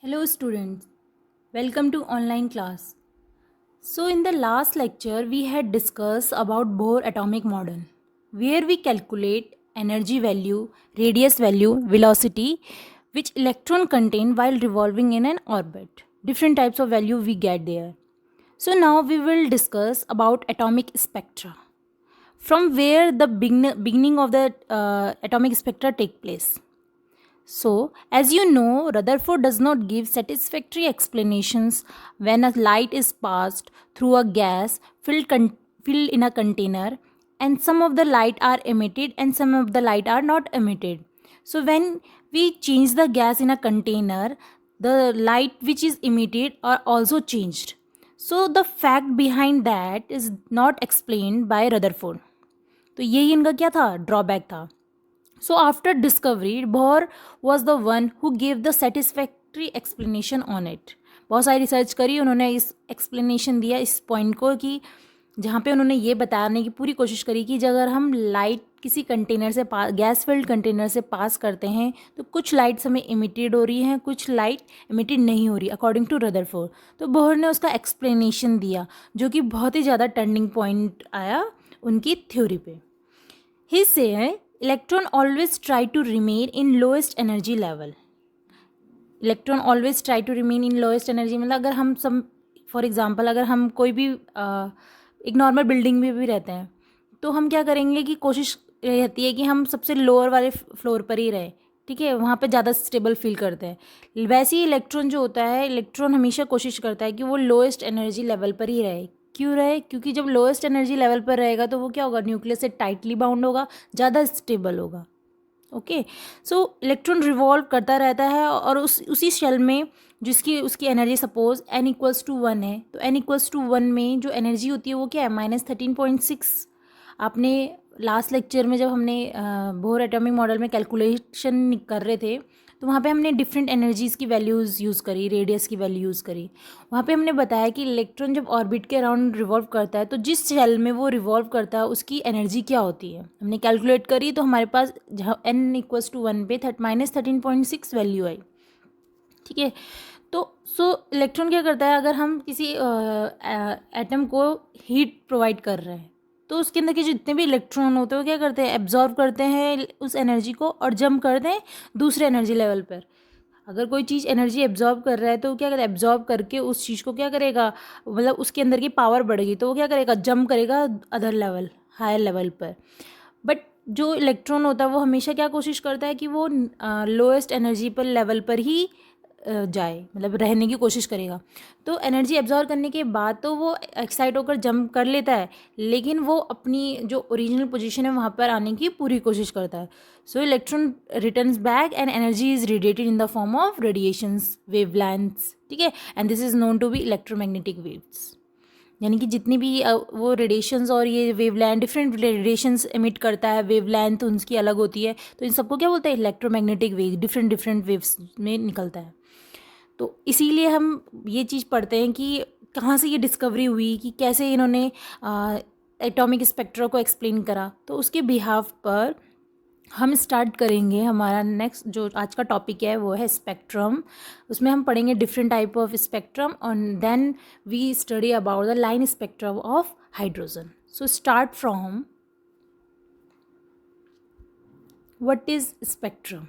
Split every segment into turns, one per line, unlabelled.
Hello students, welcome to online class. So in the last lecture we had discussed about Bohr atomic model where we calculate energy value, radius value, velocity which electron contain while revolving in an orbit. Different types of value we get there. So now we will discuss about atomic spectra from where the beginning of the atomic spectra take place. So, as you know, Rutherford does not give satisfactory explanations when a light is passed through a gas filled in a container, and some of the light are emitted and some of the light are not emitted. So, when we change the gas in a container, the light which is emitted are also changed. So, the fact behind that is not explained by Rutherford. तो यही इनका क्या था, drawback था. So after discovery, Bohr was the one who gave the satisfactory explanation on it. बहुत सारी research करी, उन्होंने इस एक्सप्लेनेशन दिया इस पॉइंट को कि जहाँ पे उन्होंने ये बताने की पूरी कोशिश करी कि अगर हम लाइट किसी कंटेनर से गैस फिल्ड कंटेनर से पास करते हैं तो कुछ लाइट्स हमें इमिटेड हो रही हैं, कुछ लाइट इमिटेड नहीं हो रही अकॉर्डिंग टू रदरफोर्ड. तो बोहर ने उसका एक्सप्लेनेशन दिया जो कि बहुत ही ज़्यादा टर्निंग पॉइंट आया उनकी थ्योरी पे. ही से electron always try to remain in lowest energy level. Electron always try to remain in lowest energy मतलब अगर हम फॉर एग्जांपल अगर हम कोई भी एक नॉर्मल बिल्डिंग में भी रहते हैं तो हम क्या करेंगे कि कोशिश रहती है कि हम सबसे लोअर वाले फ्लोर पर ही रहें. ठीक है, वहाँ पे ज़्यादा स्टेबल फील करते हैं. वैसे ही इलेक्ट्रॉन जो होता है, इलेक्ट्रॉन हमेशा कोशिश करता है कि वो लोएस्ट एनर्जी लेवल पर ही रहे. क्यों रहे? क्योंकि जब लोएस्ट एनर्जी लेवल पर रहेगा तो वो क्या होगा, न्यूक्लियस से टाइटली बाउंड होगा, ज़्यादा स्टेबल होगा. ओके, सो इलेक्ट्रॉन रिवॉल्व करता रहता है और उसी शेल में जिसकी उसकी एनर्जी सपोज n=1 है तो n=1 में जो एनर्जी होती है वो क्या है, -13.6. आपने लास्ट लेक्चर में जब हमने बोहर एटॉमिक मॉडल में कैलकुलेशन कर रहे थे तो वहाँ पे हमने डिफरेंट एनर्जीज़ की वैल्यूज़ यूज़ करी, रेडियस की वैल्यू यूज़ करी. वहाँ पे हमने बताया कि इलेक्ट्रॉन जब ऑर्बिट के अराउंड रिवॉल्व करता है तो जिस शेल में वो रिवॉल्व करता है उसकी एनर्जी क्या होती है हमने कैलकुलेट करी. तो हमारे पास जहाँ n=1 पे -13.6 वैल्यू आई. ठीक है, तो इलेक्ट्रॉन क्या करता है, अगर हम किसी एटम को हीट प्रोवाइड कर रहे हैं तो उसके अंदर के जितने भी इलेक्ट्रॉन होते हैं वो क्या करते हैं, एब्जॉर्व करते हैं उस एनर्जी को और जंप करते हैं दूसरे एनर्जी लेवल पर. अगर कोई चीज़ एनर्जी एब्जॉर्ब कर रहा है तो क्या करेगा, एब्जॉर्ब करके उस चीज़ को क्या करेगा, मतलब उसके अंदर की पावर बढ़ेगी तो वो क्या करेगा, जंप करेगा अदर लेवल, हायर लेवल पर. बट जो इलेक्ट्रॉन होता है वो हमेशा क्या कोशिश करता है कि वो लोएस्ट एनर्जी पर लेवल पर ही जाए, मतलब रहने की कोशिश करेगा. तो एनर्जी एब्जॉर्ब करने के बाद तो वो एक्साइट होकर जंप कर लेता है लेकिन वो अपनी जो ओरिजिनल पोजीशन है वहाँ पर आने की पूरी कोशिश करता है. So electron returns back and energy is radiated in the form of radiations, wavelengths. ठीक है, and this is known to be electromagnetic waves. यानी कि जितनी भी वो रेडिएशंस और ये वेवलेंथ, डिफरेंट रेडिएशंस एमिट करता है, वेवलेंथ उनकी अलग होती है, तो इन सबको क्या बोलते हैं, electromagnetic wave. Different different waves में निकलता है. तो इसीलिए हम ये चीज़ पढ़ते हैं कि कहाँ से ये डिस्कवरी हुई, कि कैसे इन्होंने एटॉमिक स्पेक्ट्रा को एक्सप्लेन करा. तो उसके बिहाफ पर हम स्टार्ट करेंगे. हमारा नेक्स्ट जो आज का टॉपिक है वो है स्पेक्ट्रम. उसमें हम पढ़ेंगे different type of spectrum and then we study about the line spectrum of hydrogen. So start from what is spectrum.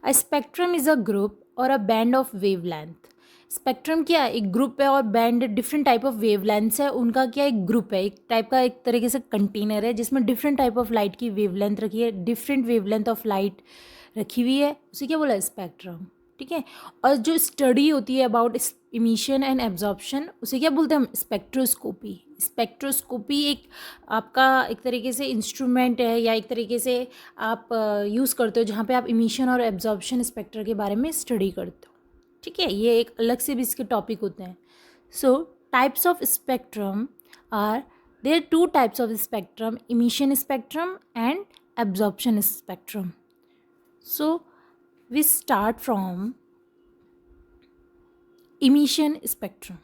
A spectrum is a group और a band of wavelength. Spectrum क्या है, एक group है और band different type of wavelengths है उनका क्या एक ग्रुप है, एक टाइप का एक तरीके से कंटेनर है जिसमें डिफरेंट टाइप ऑफ लाइट की वेवलेंथ रखी है, डिफरेंट वेवलेंथ ऑफ लाइट रखी हुई है, उसे क्या बोला है, स्पेक्ट्रम. ठीक है, और जो स्टडी होती है अबाउट इमिशन एंड एब्जॉर्प्शन उसे क्या बोलते हैं हम, स्पेक्ट्रोस्कोपी. स्पेक्ट्रोस्कोपी एक आपका एक तरीके से इंस्ट्रूमेंट है या एक तरीके से आप यूज़ करते हो जहाँ पे आप इमिशन और एब्जॉर्प्शन स्पेक्ट्रा के बारे में स्टडी करते हो. ठीक है, ये एक अलग से भी इसके टॉपिक होते हैं. So types of spectrum are, there two types of spectrum, emission spectrum and absorption spectrum. So we start from emission spectrum.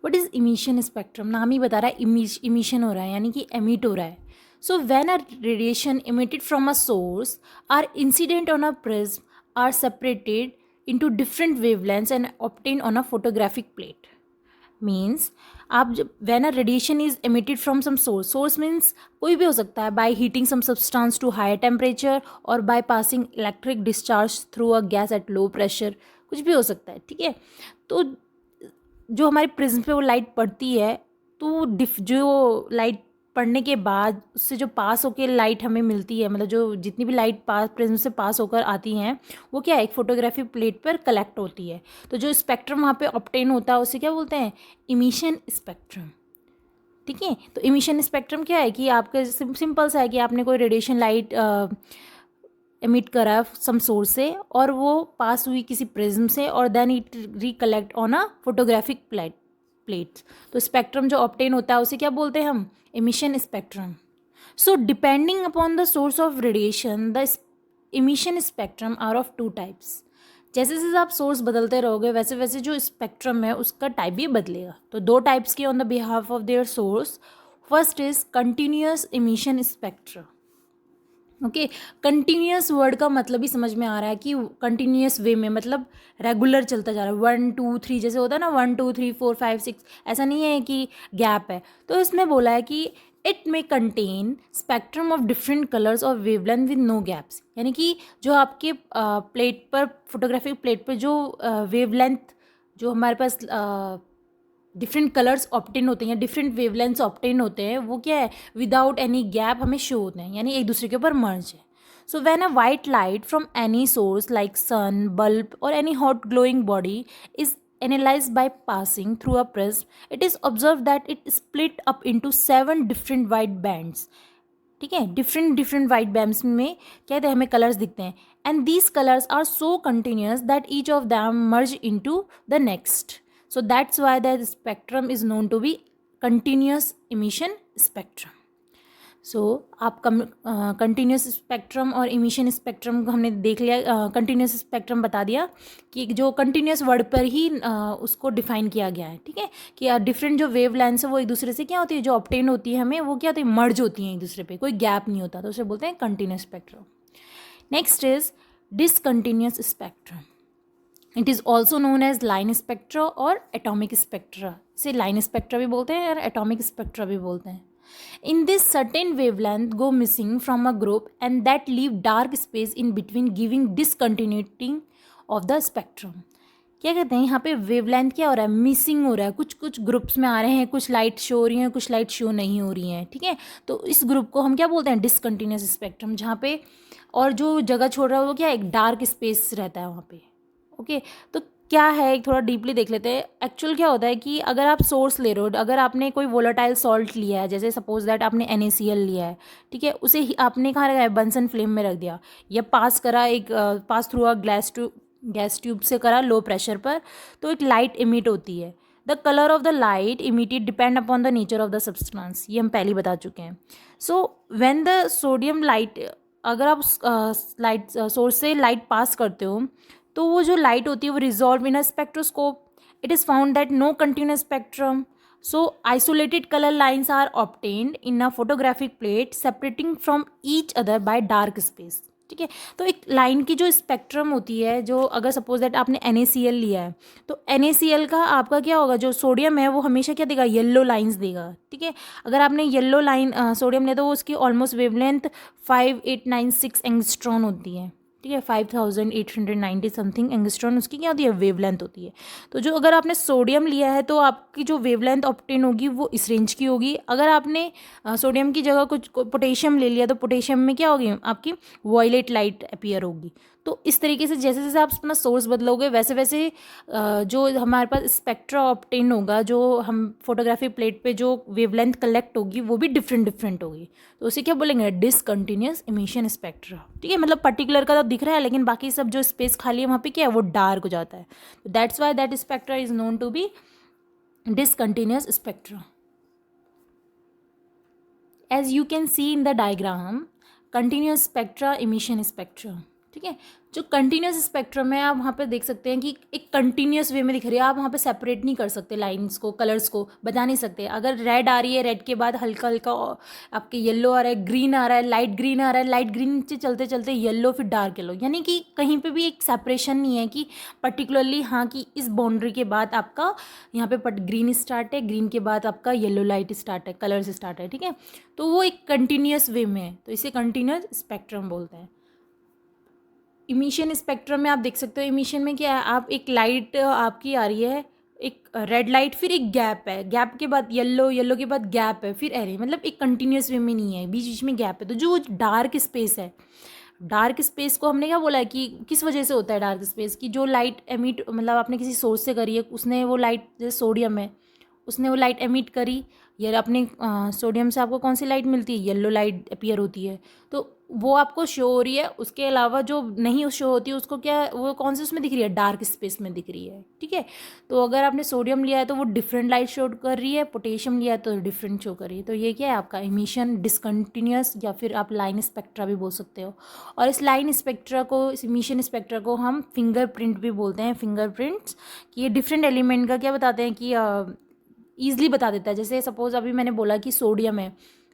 What is emission spectrum? नाम ही बता रहा है emission हो रहा है यानी कि emit हो रहा है. So when a radiation emitted from a source or incident on a prism are separated into different wavelengths and obtained on a photographic plate. Means आप जब when a radiation is emitted from some source means कोई भी हो सकता है, by heating some substance to higher temperature or by passing electric discharge through a gas at low pressure, कुछ भी हो सकता है, ठीक है। तो जो हमारी प्रिज्म पे वो लाइट पड़ती है, तो जो लाइट पड़ने के बाद उससे जो पास होकर लाइट हमें मिलती है, मतलब जो जितनी भी लाइट प्रिज्म से पास होकर आती हैं, वो क्या है, एक फोटोग्राफी प्लेट पर कलेक्ट होती है। तो जो स्पेक्ट्रम वहाँ पे ऑब्टेन होता है उसे क्या बोलते हैं, इमिशन स्पेक्ट्रम, ठीक है। तो इमिशन स्पेक्ट्रम क्या है कि आपके सिंपल सा है कि आपने कोई रेडिएशन लाइट एमिट करा सम सोर्स से और वो पास हुई किसी प्रिज्म से और then it recollect on a photographic plates. तो स्पेक्ट्रम जो ऑब्टेन होता है उसे क्या बोलते हैं हम, emission spectrum. So depending upon the source of radiation, the emission spectrum are of two types. जैसे जैसे आप सोर्स बदलते रहोगे वैसे वैसे जो स्पेक्ट्रम है उसका टाइप भी बदलेगा। तो दो टाइप्स के on the behalf of their source. First is continuous emission spectrum. Okay, continuous word का मतलब ही समझ में आ रहा है कि कंटिन्यूस वे में, मतलब रेगुलर चलता जा रहा है, 1 2 3 जैसे होता है ना, 1 2 3 4 5 6, ऐसा नहीं है कि गैप है। तो इसमें बोला है कि it may contain spectrum of different colours और वेवलेंथ विद नो गैप्स, यानी कि जो आपके प्लेट पर, फोटोग्राफिक प्लेट पर जो वेवलेंथ जो हमारे पास डिफरेंट कलर्स ऑप्टेन होते हैं, डिफरेंट वेवलेंथ्स ऑप्टेन होते हैं, वो क्या है, विदाउट एनी गैप हमें शो होते हैं, यानी एक दूसरे के ऊपर मर्ज है। So when a white light from any source like sun, bulb और any hot glowing body is analyzed by passing through a prism, it is observed that it split up into 7 different white bands, ठीक है। Different white bands में क्या है, हमें colours दिखते हैं, and these colours are so continuous that each of them merge into the next. So that's why the spectrum is known to be continuous emission spectrum. So आप continuous spectrum और emission spectrum को हमने देख लिया। Continuous spectrum बता दिया कि जो कंटिन्यूस वर्ड पर ही उसको डिफाइन किया गया है, ठीक है, कि डिफरेंट जो वेव लेंथ्स है वो एक दूसरे से क्या होती है, जो ऑब्टेन होती है हमें, वो क्या होती है, मर्ज होती हैं एक दूसरे पे, कोई गैप नहीं होता, तो उसे बोलते हैं continuous spectrum. Next is discontinuous spectrum. It is also known as line spectra और एटॉमिक स्पेक्ट्रा। इसे लाइन स्पेक्ट्रा भी बोलते हैं और एटॉमिक स्पेक्ट्रा भी बोलते हैं। In this certain wavelength go missing from a group and that leave dark space in between giving discontinuity of the spectrum. क्या कहते हैं, यहाँ पे वेवलेंथ क्या हो रहा है, मिसिंग हो रहा है, कुछ कुछ ग्रुप्स में आ रहे हैं, कुछ लाइट शो हो रही हैं, कुछ लाइट शो नहीं हो रही हैं, ठीक है। तो इस ग्रुप को हम क्या बोलते हैं, डिसकंटिन्यूस स्पेक्ट्रम, जहाँ पे और जो जगह छोड़ रहा है वो क्या, एक डार्क स्पेस रहता है वहाँ पे। ओके, तो क्या है, एक थोड़ा डीपली देख लेते हैं। एक्चुअल क्या होता है कि अगर आप सोर्स ले रहे हो, अगर आपने कोई वोलेटाइल सॉल्ट लिया है, जैसे सपोज दैट आपने NaCl लिया है, ठीक है, उसे आपने कहाँ रखा है, बंसन फ्लेम में रख दिया, या पास करा, एक pass through a gas tube से करा लो प्रेशर पर, तो एक लाइट इमिट होती है। The colour of the light emitted depend upon the nature of the substance, ये हम पहले बता चुके हैं। So when the sodium light, अगर आप लाइट सोर्स से लाइट पास करते हो तो वो जो लाइट होती है वो resolve in a spectroscope. It is found that no continuous spectrum, so isolated colour lines are obtained in a photographic plate separating from each other bye dark space, ठीक है। तो एक लाइन की जो स्पेक्ट्रम होती है, जो अगर सपोज दैट आपने NaCl लिया है, तो NaCl का आपका क्या होगा, जो सोडियम है वो हमेशा क्या देगा, येलो लाइंस देगा, ठीक है। अगर आपने येलो लाइन सोडियम लिया तो वो उसकी ऑलमोस्ट वेवलेंथ 5896 एंगस्ट्रॉन होती है, ठीक है, 5890 समथिंग एंगस्ट्रॉन उसकी क्या होती है, वेवलेंथ होती है। तो जो अगर आपने सोडियम लिया है तो आपकी जो वेवलेंथ ऑब्टेन होगी वो इस रेंज की होगी। अगर आपने सोडियम की जगह कुछ पोटेशियम ले लिया तो पोटेशियम में क्या होगी, आपकी वॉयलेट लाइट अपीयर होगी। तो इस तरीके से जैसे जैसे आप अपना सोर्स बदलोगे वैसे वैसे जो हमारे पास स्पेक्ट्रा ऑब्टेन होगा, जो हम फोटोग्राफी प्लेट पे जो वेवलेंथ कलेक्ट होगी वो भी डिफरेंट होगी। तो उसे क्या बोलेंगे, डिसकंटिन्यूस इमिशन स्पेक्ट्रा, ठीक है। मतलब पर्टिकुलर का तो दिख रहा है लेकिन बाकी सब जो स्पेस खाली है वहाँ पे क्या है, वो डार्क हो जाता है। That's why that spectra is known to be discontinuous spectra. As you can see in the diagram, continuous spectra, emission spectra, ठीक है। जो कंटिन्यूस स्पेक्ट्रम है आप वहाँ पे देख सकते हैं कि एक कंटिन्यूस वे में दिख रही है, आप वहाँ पे सेपरेट नहीं कर सकते लाइंस को, कलर्स को बता नहीं सकते। अगर रेड आ रही है, रेड के बाद हल्का हल्का आपके येलो आ रहा है, ग्रीन आ रहा है, लाइट ग्रीन आ रहा है, लाइट ग्रीन से चलते चलते येलो, फिर डार्क येलो, यानी कि कहीं पे भी एक सेपरेशन नहीं है कि पर्टिकुलरली हाँ कि इस बाउंड्री के बाद आपका यहाँ पे ग्रीन स्टार्ट है, ग्रीन के बाद आपका येलो लाइट स्टार्ट है, कलर्स स्टार्ट है, ठीक है। तो वो एक कंटिन्यूस वे में है, तो इसे कंटिन्यूस स्पेक्ट्रम बोलते हैं। इमिशन स्पेक्ट्रम में आप देख सकते हो, इमिशन में क्या है, आप एक लाइट आपकी आ रही है, एक रेड लाइट, फिर एक गैप है, गैप के बाद येलो, येलो के बाद गैप है, फिर एरे, मतलब एक कंटिन्यूस वे में नहीं है, बीच बीच में गैप है। तो जो डार्क स्पेस है, डार्क स्पेस को हमने क्या बोला है कि किस वजह से होता है डार्क स्पेस, की जो लाइट एमिट, मतलब आपने किसी सोर्स से करी है, उसने वो लाइट, जैसे सोडियम है, उसने वो लाइट एमिट करी, या अपने सोडियम से आपको कौन सी लाइट मिलती है, येलो लाइट अपीयर होती है, तो वो आपको शो हो रही है। उसके अलावा जो नहीं शो होती है उसको क्या, वो कौन सी उसमें दिख रही है, डार्क स्पेस में दिख रही है, ठीक है। तो अगर आपने सोडियम लिया है तो वो डिफरेंट लाइट शो कर रही है, पोटेशियम लिया है तो डिफरेंट शो कर रही है। तो ये क्या है आपका इमिशन डिसकंटिन्यूस, या फिर आप लाइन स्पेक्ट्रा भी बोल सकते हो। और इस लाइन स्पेक्ट्रा को, इस इमिशन स्पेक्ट्रा को हम फिंगरप्रिंट भी बोलते हैं, फिंगरप्रिंट्स, कि ये डिफरेंट एलिमेंट का क्या बताते हैं कि ईजिली बता देता है। जैसे सपोज अभी मैंने बोला कि सोडियम है,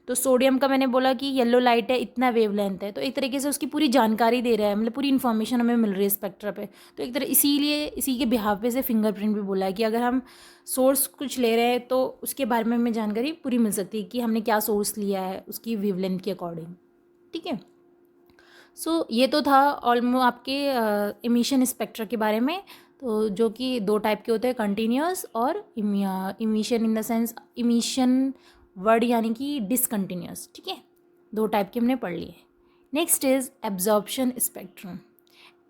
तो सोडियम का मैंने बोला कि येलो लाइट है, इतना वेवलेंथ है, तो एक तरीके से उसकी पूरी जानकारी दे रहा है, मतलब पूरी इन्फॉर्मेशन हमें मिल रही है स्पेक्ट्रा पे। तो एक तरह इसीलिए इसी के बिहाफ पे से फिंगरप्रिंट भी बोला है कि अगर हम सोर्स कुछ ले रहे हैं तो उसके बारे में हमें जानकारी पूरी मिल सकती है कि हमने क्या सोर्स लिया है उसकी वेवलेंथ के अकॉर्डिंग, ठीक है। सो ये तो था ऑलमोस्ट आपके इमिशन स्पेक्ट्रा के बारे में। तो जो कि दो टाइप के होते हैं, कंटिन्यूस और emission in the sense emission word यानी कि डिसकंटिन्यूस, ठीक है। दो टाइप के हमने पढ़ लिए। Next is absorption spectrum.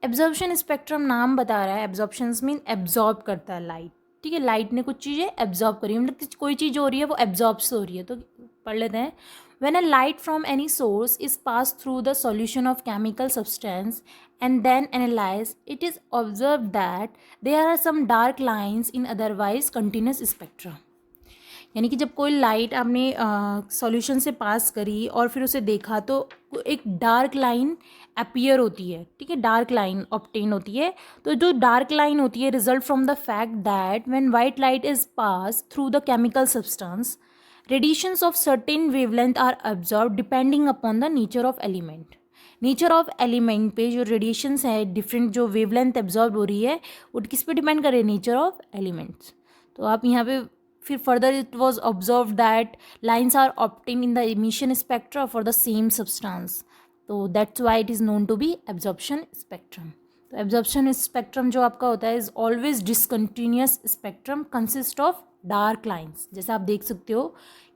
Absorption spectrum नाम बता रहा है, एब्जॉर्प्शन मीन एब्जॉर्ब करता है लाइट, ठीक है। लाइट ने कुछ चीज़ें एब्जॉर्ब करी, मतलब कोई चीज़ हो रही है वो एब्जॉर्ब हो रही है। तो पढ़ लेते हैं। When a light from any source is passed through the solution of chemical substance and then analyzed, it is observed that there are some dark lines in otherwise continuous spectra. यानी कि जब कोई लाइट आपने solution से पास करी और फिर उसे देखा तो एक डार्क लाइन अपीयर होती है, ठीक है, डार्क लाइन ऑब्टेन होती है। तो जो डार्क लाइन होती है result from the fact that when white light is pass through the chemical substance, radiations of certain wavelength are absorbed depending upon the nature of element. Nature of element पे जो radiations है, different जो wavelength absorb हो रही है, वो किस पे डिपेंड करे, नेचर ऑफ एलिमेंट्स। तो आप यहाँ पे फिर further it was observe that lines are obtain in the emission spectra for the same substance, तो that's why it is known to be absorption spectrum. तो एब्जॉर्प्शन स्पेक्ट्रम जो आपका होता है is always discontinuous spectrum consist of dark lines. जैसे आप देख सकते हो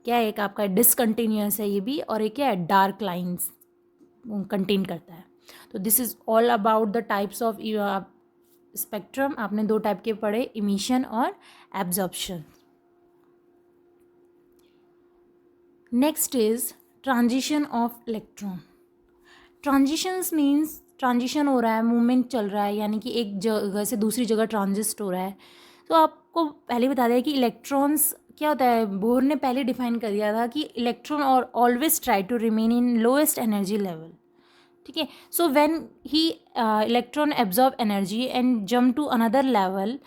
क्या है, एक आपका डिसकंटिन्यूस है ये भी, और एक क्या है डार्क लाइन्स कंटेन करता है। तो this is all about the types of spectrum. आपने दो टाइप के पढ़े, इमिशन और absorption. Next is transition of electron. Transitions means transition हो रहा है, मूवमेंट चल रहा है, यानी कि एक जगह से दूसरी जगह ट्रांजिस्ट हो रहा है। तो आपको पहले बता दें कि इलेक्ट्रॉन्स क्या होता है, बोर ने पहले डिफाइन कर दिया था कि इलेक्ट्रॉन और always try to remain in lowest energy level, ठीक है। So when he electron absorb energy and jump to another level,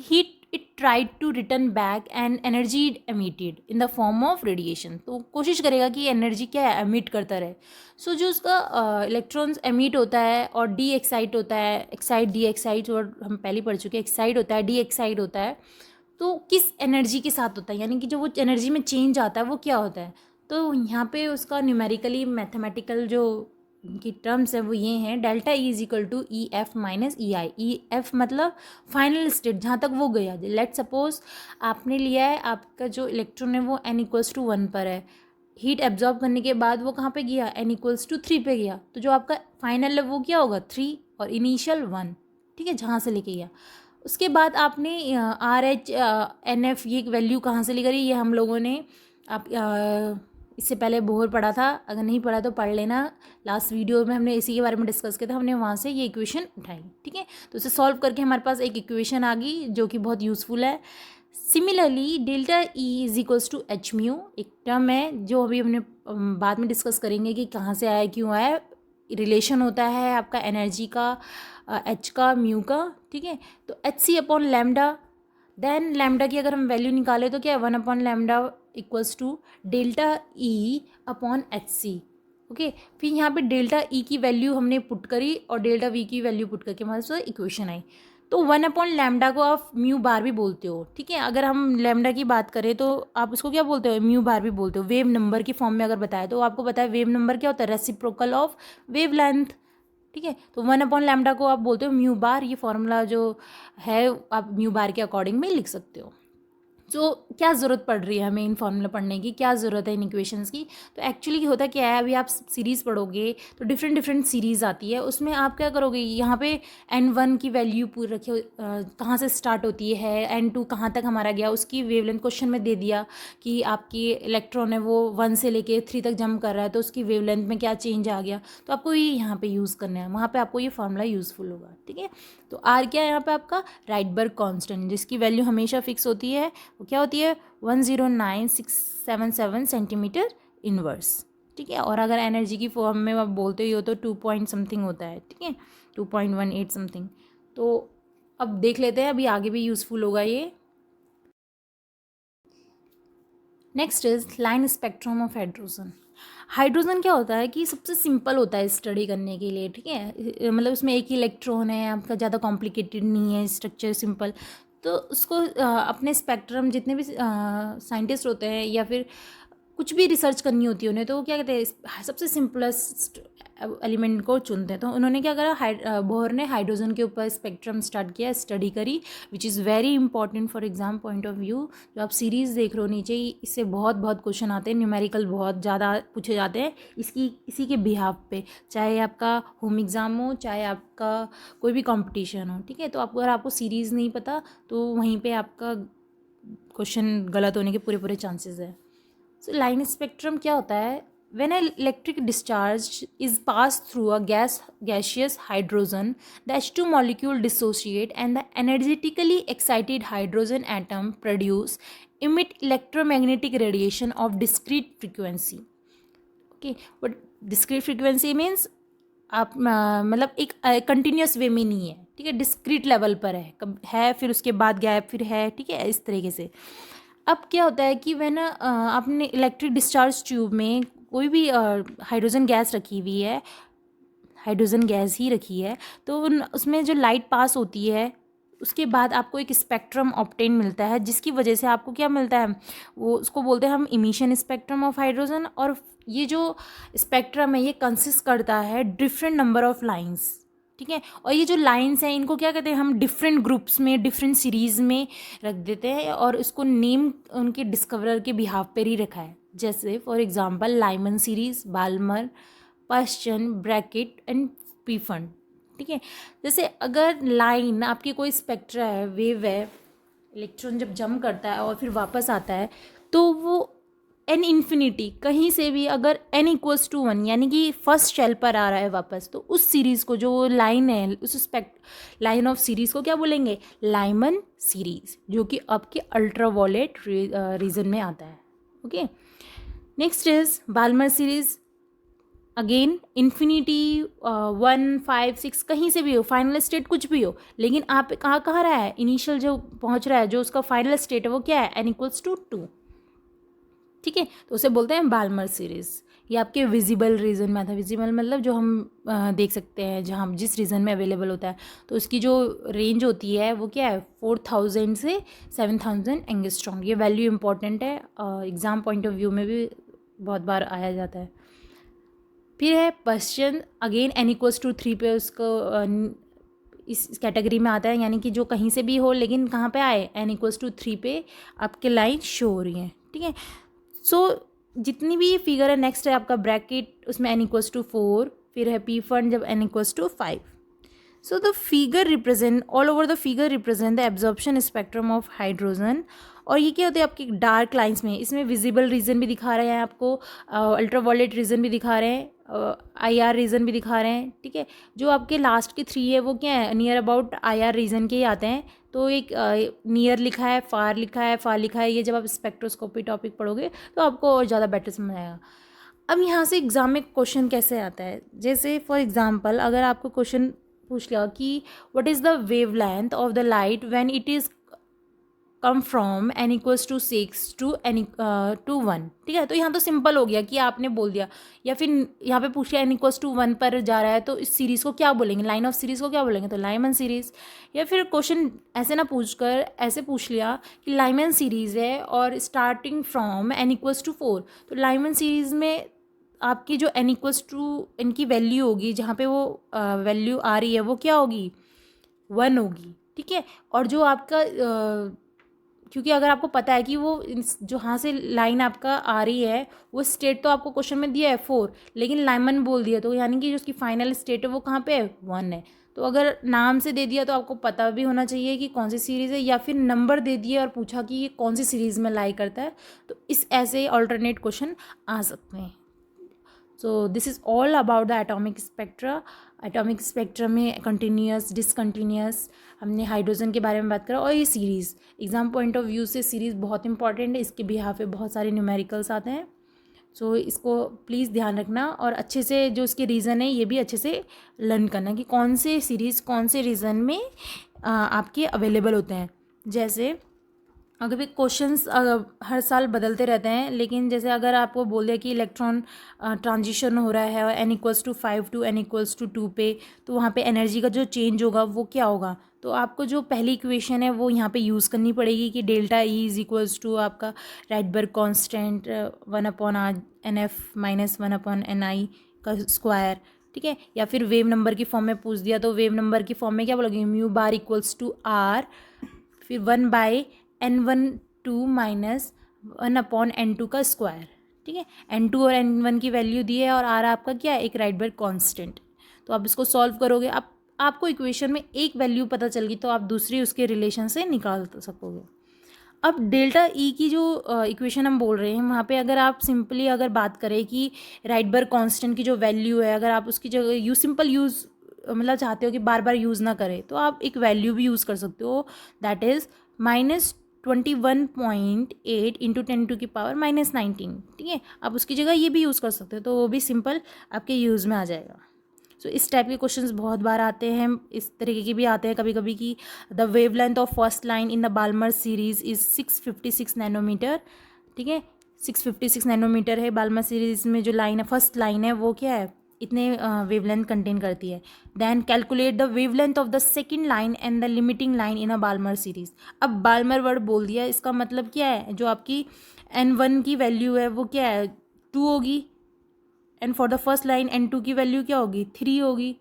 he it tried to return back and energy emitted in the form of radiation. तो कोशिश करेगा कि energy क्या है, emit करता रहे। सो जो उसका इलेक्ट्रॉन्स एमिट होता है और डी एक्साइट होता है, एक्साइट डी एक्साइट, और हम पहले पढ़ चुके हैं, एक्साइट होता है, डी एक्साइट होता है, तो किस एनर्जी के साथ होता है, यानी कि जो वो एनर्जी में चेंज आता है वो क्या होता है। तो यहाँ पे उसका न्यूमेरिकली मैथमेटिकल जो की टर्म्स है वो ये हैं, delta E is equal to E F minus E I. E F मतलब फाइनल स्टेट जहाँ तक वो गया। लेट सपोज आपने लिया है, आपका जो इलेक्ट्रॉन है वो एन इक्वल्स टू 1 पर है, हीट एब्जॉर्ब करने के बाद वो कहाँ पे गया, एन इक्वल्स टू 3 पे गया। तो जो आपका फाइनल है वो क्या होगा, 3 और इनिशियल 1, ठीक है, जहाँ से लेके गया। उसके बाद आपने आर एच एन एफ ये वैल्यू कहाँ से लेकर, ये हम लोगों ने आप इससे पहले बोहर पढ़ा था, अगर नहीं पढ़ा तो पढ़ लेना। लास्ट वीडियो में हमने इसी के बारे में डिस्कस किया था, हमने वहाँ से ये इक्वेशन उठाई, ठीक है। तो इसे सॉल्व करके हमारे पास एक इक्वेशन आ गई जो कि बहुत यूज़फुल है। Similarly delta E is equals to H mu, एक टर्म है जो अभी हमने बाद में डिस्कस करेंगे कि कहाँ से आया, क्यों आया, रिलेशन होता है आपका एनर्जी का एच का म्यू का, ठीक है। तो H C upon lambda, then lambda की अगर हम वैल्यू निकालें तो क्या है 1 upon lambda equals to delta E upon H C, okay. फिर यहाँ पे डेल्टा ई की वैल्यू हमने पुट करी और डेल्टा वी की वैल्यू पुट करके हमारे पास इक्वेशन आई। तो 1 अपॉन लैम्डा को आप म्यू बार भी बोलते हो, ठीक है। अगर हम लैम्डा की बात करें तो आप उसको क्या बोलते हो, म्यू बार भी बोलते हो। वेव नंबर की फॉर्म में अगर बताया तो आपको पता है वेव नंबर क्या होता है, रेसिप्रोकल ऑफ वेव लेंथ, ठीक है। तो 1 अपॉन लैम्डा को आप बोलते हो म्यू बार। ये फॉर्मूला जो है आप म्यू बार के अकॉर्डिंग में लिख सकते हो। तो क्या ज़रूरत पड़ रही है हमें इन फॉर्मूला पढ़ने की, क्या ज़रूरत है इन इक्वेशंस की। तो एक्चुअली होता क्या है, अभी आप सीरीज़ पढ़ोगे तो डिफरेंट डिफरेंट सीरीज़ आती है, उसमें आप क्या करोगे, यहाँ पे n1 की वैल्यू पूरी रखी, कहाँ से स्टार्ट होती है, n2 कहाँ तक हमारा गया, उसकी वेवलेंथ क्वेश्चन में दे दिया कि आपकी इलेक्ट्रॉन है वो 1 से लेके 3 तक जंप कर रहा है, तो उसकी वेवलेंथ में क्या चेंज आ गया, तो आपको ये यहाँ पे यूज़ करना है, वहाँ पे आपको ये फॉर्मूला यूज़फुल होगा, ठीक है। तो आर क्या है यहाँ पे आपका राइडबर्ग कांस्टेंट, जिसकी वैल्यू हमेशा फिक्स होती है, वो क्या होती है 109677 सेंटीमीटर इनवर्स, ठीक है। और अगर एनर्जी की फॉर्म में आप बोलते ही हो तो 2 पॉइंट समथिंग होता है, ठीक है, 2.18 समथिंग। तो अब देख लेते हैं, अभी आगे भी यूज़फुल होगा ये। Next is line spectrum of hydrogen. Hydrogen क्या होता है कि सबसे सिंपल होता है स्टडी करने के लिए, ठीक है। मतलब उसमें एक ही इलेक्ट्रॉन है, आपका ज़्यादा कॉम्प्लिकेटेड नहीं है, स्ट्रक्चर सिंपल। तो उसको अपने स्पेक्ट्रम जितने भी साइंटिस्ट होते हैं या फिर कुछ भी रिसर्च करनी होती है उन्हें, तो वो क्या कहते हैं सबसे सिंपलेस्ट एलिमेंट को चुनते हैं। तो उन्होंने क्या करा, बोहर ने हाइड्रोजन के ऊपर स्पेक्ट्रम स्टार्ट किया, स्टडी करी, which is very important for exam point of view. जो आप सीरीज़ देख रहे हो नीचे, इससे बहुत बहुत क्वेश्चन आते हैं, न्यूमेरिकल बहुत ज़्यादा पूछे जाते हैं इसी के बिहाफ पे, चाहे आपका होम एग्ज़ाम हो, चाहे आपका कोई भी कॉम्पिटिशन हो, ठीक है। तो अगर आपको सीरीज़ नहीं पता तो वहीं पर आपका क्वेश्चन गलत होने के पूरे पूरे चांसेस है। सो लाइन स्पेक्ट्रम क्या होता है, when an electric discharge is passed through a gaseous hydrogen, the H2 molecule dissociate and the energetically excited hydrogen atom emit electromagnetic radiation of discrete frequency, okay। but discrete frequency means आप मतलब एक continuous वे में नहीं है, ठीक है, discrete level पर है, कब है फिर उसके बाद गैप फिर है, ठीक है, इस तरीके से। अब क्या होता है कि वह ना आपने इलेक्ट्रिक डिस्चार्ज ट्यूब में कोई भी हाइड्रोजन गैस रखी हुई है, हाइड्रोजन गैस ही रखी है, तो उसमें जो लाइट पास होती है उसके बाद आपको एक स्पेक्ट्रम ऑब्टेन मिलता है, जिसकी वजह से आपको क्या मिलता है, वो उसको बोलते हैं हम इमिशन स्पेक्ट्रम ऑफ हाइड्रोजन। और ये जो स्पेक्ट्रम है ये कंसिस्ट करता है डिफरेंट नंबर ऑफ लाइंस, ठीक है। और ये जो लाइंस हैं इनको क्या कहते हैं, हम डिफरेंट ग्रुप्स में डिफरेंट सीरीज़ में रख देते हैं और इसको नेम उनके डिस्कवरर के बिहाफ पर ही रखा है। जैसे for example Lyman series, Balmer, Paschen, Brackett and Pfund, ठीक है। जैसे अगर लाइन आपकी कोई स्पेक्ट्रा है, वेव है, इलेक्ट्रॉन जब जंप करता है और फिर वापस आता है, तो वो एन इन्फिनिटी कहीं से भी अगर n इक्वल्स टू 1 यानी कि फर्स्ट शेल पर आ रहा है वापस, तो उस सीरीज़ को जो लाइन है उस लाइन ऑफ सीरीज़ को क्या बोलेंगे, लाइमन सीरीज़, जो कि आपके अल्ट्रावायलेट रीजन में आता है, okay. Next is Balmer series, again infinity 1, 5, 6 कहीं से भी हो, फाइनल स्टेट कुछ भी हो, लेकिन आप कहाँ रहा है, इनिशियल जो पहुँच रहा है, जो उसका फाइनल स्टेट है वो क्या है, n इक्वल्स टू 2, ठीक है। तो उसे बोलते हैं बाल्मर सीरीज़। ये आपके विजिबल रीजन में आता है, विजिबल मतलब जो हम देख सकते हैं, जहाँ जिस रीजन में अवेलेबल होता है, तो उसकी जो रेंज होती है वो क्या है 4000 से 7000 एंगस्ट्रॉम। ये वैल्यू इंपॉर्टेंट है, एग्ज़ाम पॉइंट ऑफ व्यू में भी बहुत बार आया जाता है। फिर है Paschen, again n equals to 3 पे उसको इस कैटेगरी में आता है, यानी कि जो कहीं से भी हो लेकिन कहाँ पे आए, n इक्वल्स टू 3 पे आपके लाइन शो हो रही हैं, ठीक है। सो जितनी भी ये फिगर है, नेक्स्ट है आपका ब्रैकेट, उसमें n इक्वल्स टू 4, फिर है पी फंड जब n equals to 5। So the figure represent all over the figure represent the absorption spectrum of hydrogen. और ये क्या होता है आपकी डार्क लाइंस में, इसमें विजिबल रीजन भी दिखा रहे हैं आपको, अल्ट्रावायलेट रीजन भी दिखा रहे हैं, IR रीजन भी दिखा रहे हैं, ठीक है। जो आपके लास्ट के 3 है वो क्या है, नियर अबाउट IR रीजन के ही आते हैं। तो एक नियर लिखा है, फार लिखा है, फार लिखा है, ये जब आप स्पेक्ट्रोस्कोपी टॉपिक पढ़ोगे तो आपको और ज़्यादा बेटर समझ आएगा। अब यहाँ से एग्ज़ाम में क्वेश्चन कैसे आता है, जैसे फॉर एग्जांपल अगर आपको क्वेश्चन पूछ लिया कि what is the wavelength of the light when it is come from n equals to 6 to n to 1, ठीक है। तो यहाँ तो सिंपल हो गया कि आपने बोल दिया, या फिर यहाँ पे पूछ लिया n इक्वल्स टू 1 पर जा रहा है तो इस सीरीज़ को क्या बोलेंगे, लाइन ऑफ सीरीज़ को क्या बोलेंगे, तो लाइमन सीरीज़। या फिर क्वेश्चन ऐसे ना पूछ कर ऐसे पूछ लिया कि लाइमन सीरीज़ है और starting from n equals to 4, तो लाइमन सीरीज़ में आपकी जो n इक्वल्स टू इनकी वैल्यू होगी, जहाँ पे वो वैल्यू आ रही है वो क्या होगी, 1 होगी, ठीक है। और जो आपका क्योंकि अगर आपको पता है कि वो जो यहाँ से लाइन आपका आ रही है वो स्टेट तो आपको क्वेश्चन में दिया है 4, लेकिन लाइमन बोल दिया, तो यानी कि जो उसकी फाइनल स्टेट है वो कहाँ पे है, 1 है। तो अगर नाम से दे दिया तो आपको पता भी होना चाहिए कि कौन सी सीरीज़ है, या फिर नंबर दे दिए और पूछा कि ये कौन सी सीरीज़ में लाई करता है, तो इस ऐसे ऑल्टरनेट क्वेश्चन आ सकते हैं। So this is all about the atomic spectra. Atomic spectra में कंटिन्यूस, डिसकंटिन्यूस, हमने हाइड्रोजन के बारे में बात करा, और ये series exam point of view से सीरीज़ बहुत इंपॉर्टेंट है, इसके बिहाफ पे बहुत सारे न्यूमेरिकल्स आते हैं। सो इसको प्लीज़ ध्यान रखना, और अच्छे से जो इसके रीज़न है ये भी अच्छे से लर्न करना कि कौन से सीरीज़ कौन से रीज़न में आपके अवेलेबल होते हैं। जैसे अगर भी क्वेश्चंस हर साल बदलते रहते हैं, लेकिन जैसे अगर आपको बोल दिया कि इलेक्ट्रॉन ट्रांजिशन हो रहा है और n equals to 5 to n equals to 2 पे, तो वहाँ पे एनर्जी का जो चेंज होगा वो क्या होगा, तो आपको जो पहली इक्वेशन है वो यहाँ पे यूज़ करनी पड़ेगी कि delta E is equals to आपका राइटबर्ग कांस्टेंट 1/(r)(NF-1/(n_i) का स्क्वायर, ठीक है। या फिर वेव नंबर की फॉर्म में पूछ दिया तो वेव नंबर की फॉर्म में क्या बोलोगे, mu bar equals to r, फिर 1/n1(2) माइनस 1/n2 का स्क्वायर, ठीक है। n2 और n1 की वैल्यू दी है और r आपका क्या है, एक राइटबर्ग कांस्टेंट। तो आप इसको सॉल्व करोगे, आपको इक्वेशन में एक वैल्यू पता चल गई तो आप दूसरी उसके रिलेशन से निकाल सकोगे। अब डेल्टा ई की जो इक्वेशन हम बोल रहे हैं वहाँ पे अगर आप सिंपली अगर बात करें कि राइटबर्ग कांस्टेंट की जो वैल्यू है, अगर आप उसकी जगह सिंपल यूज़ मतलब चाहते हो कि बार बार यूज़ ना करें, तो आप एक वैल्यू भी यूज़ कर सकते हो, दैट इज़ -21.8 इंटू 10⁻⁻19, ठीक है। आप उसकी जगह ये भी यूज़ कर सकते हो, तो वो भी सिंपल आपके यूज़ में आ जाएगा। सो इस टाइप के क्वेश्चंस बहुत बार आते हैं, इस तरीके के भी आते हैं कभी कभी कि the wavelength of first line in the Balmer series is 656 nanometre, ठीक है। 656 नैनोमीटर है बाल्मर सीरीज में जो लाइन है, फर्स्ट लाइन है वो क्या है, इतने वेवलेंथ कंटेन करती है। Then calculate the wavelength of the second line and the limiting line in a Balmer series. अब बाल्मर वर्ड बोल दिया, इसका मतलब क्या है, जो आपकी n1 की वैल्यू है वो क्या है, 2 होगी, and for the first line n2 की वैल्यू क्या होगी, 3 होगी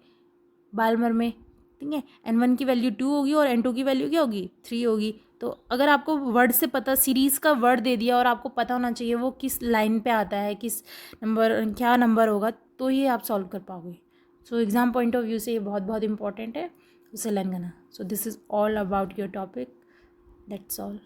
बाल्मर में, ठीक है। n1 की वैल्यू 2 होगी और n2 की वैल्यू क्या होगी, 3 होगी। तो अगर आपको वर्ड से पता, सीरीज़ का वर्ड दे दिया और आपको पता होना चाहिए वो किस लाइन पे आता है, किस नंबर, क्या नंबर होगा, तो ये आप सॉल्व कर पाओगे। सो एग्ज़ाम पॉइंट ऑफ व्यू से ये बहुत बहुत इंपॉर्टेंट है, उसे लर्न करना। So this is all about your topic, that's all.